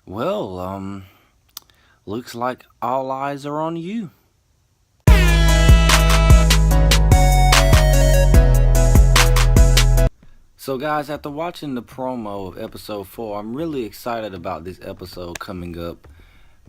Well, looks like all eyes are on you. So guys, after watching the promo of episode 4, I'm really excited about this episode coming up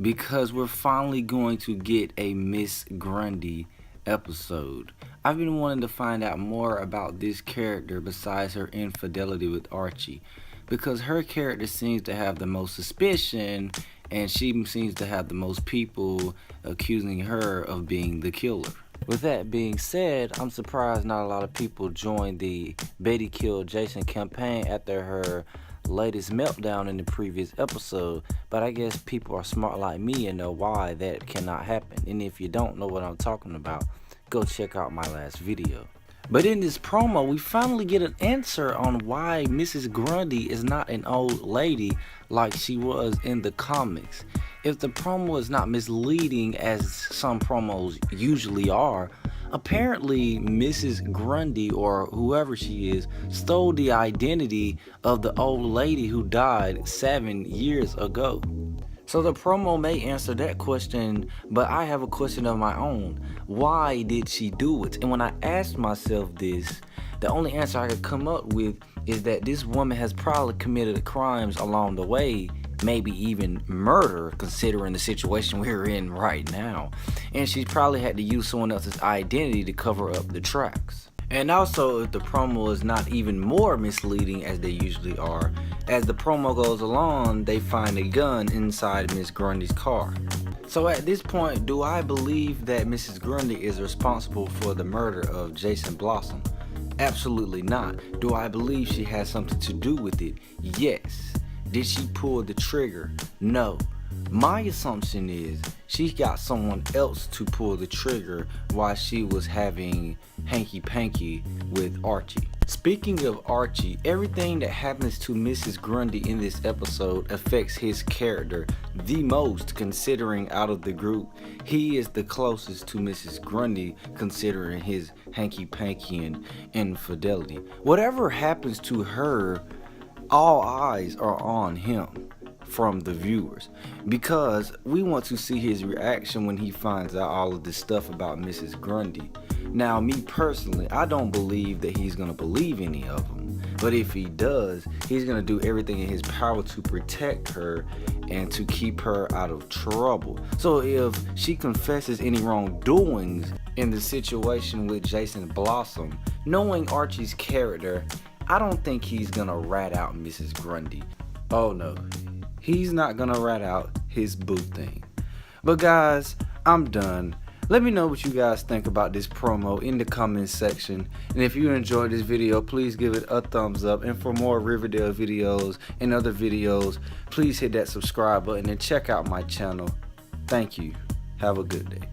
because we're finally going to get a Miss Grundy episode. I've been wanting to find out more about this character besides her infidelity with Archie, because her character seems to have the most suspicion and she seems to have the most people accusing her of being the killer. With that being said, I'm surprised not a lot of people joined the Betty killed Jason campaign after her latest meltdown in the previous episode, but I guess people are smart like me and know why that cannot happen. And if you don't know what I'm talking about, go check out my last video. But in this promo, we finally get an answer on why Mrs. Grundy is not an old lady like she was in the comics. If the promo is not misleading as some promos usually are, apparently Mrs. Grundy, or whoever she is, stole the identity of the old lady who died 7 years ago. So the promo may answer that question, but I have a question of my own. Why did she do it? And when I asked myself this, the only answer I could come up with is that this woman has probably committed crimes along the way, maybe even murder, considering the situation we're in right now. And she probably had to use someone else's identity to cover up the tracks. And also, if the promo is not even more misleading as they usually are, as the promo goes along, they find a gun inside Miss Grundy's car. So at this point, do I believe that Mrs. Grundy is responsible for the murder of Jason Blossom? Absolutely not. Do I believe she has something to do with it? Yes. Did she pull the trigger? No. My assumption is she got someone else to pull the trigger while she was having hanky-panky with Archie. Speaking of Archie, everything that happens to Mrs. Grundy in this episode affects his character the most, considering out of the group, he is the closest to Mrs. Grundy considering his hanky-panky and infidelity. Whatever happens to her, all eyes are on him from the viewers, because we want to see his reaction when he finds out all of this stuff about Mrs. Grundy. Now, me personally, I don't believe that he's gonna believe any of them, but if he does, he's gonna do everything in his power to protect her and to keep her out of trouble. So if she confesses any wrongdoings in the situation with Jason Blossom, knowing Archie's character, I don't think he's gonna rat out Mrs. Grundy. Oh no, he's not gonna rat out his boo thing. But guys, I'm done. Let me know what you guys think about this promo in the comments section. And if you enjoyed this video, please give it a thumbs up. And for more Riverdale videos and other videos, please hit that subscribe button and check out my channel. Thank you. Have a good day.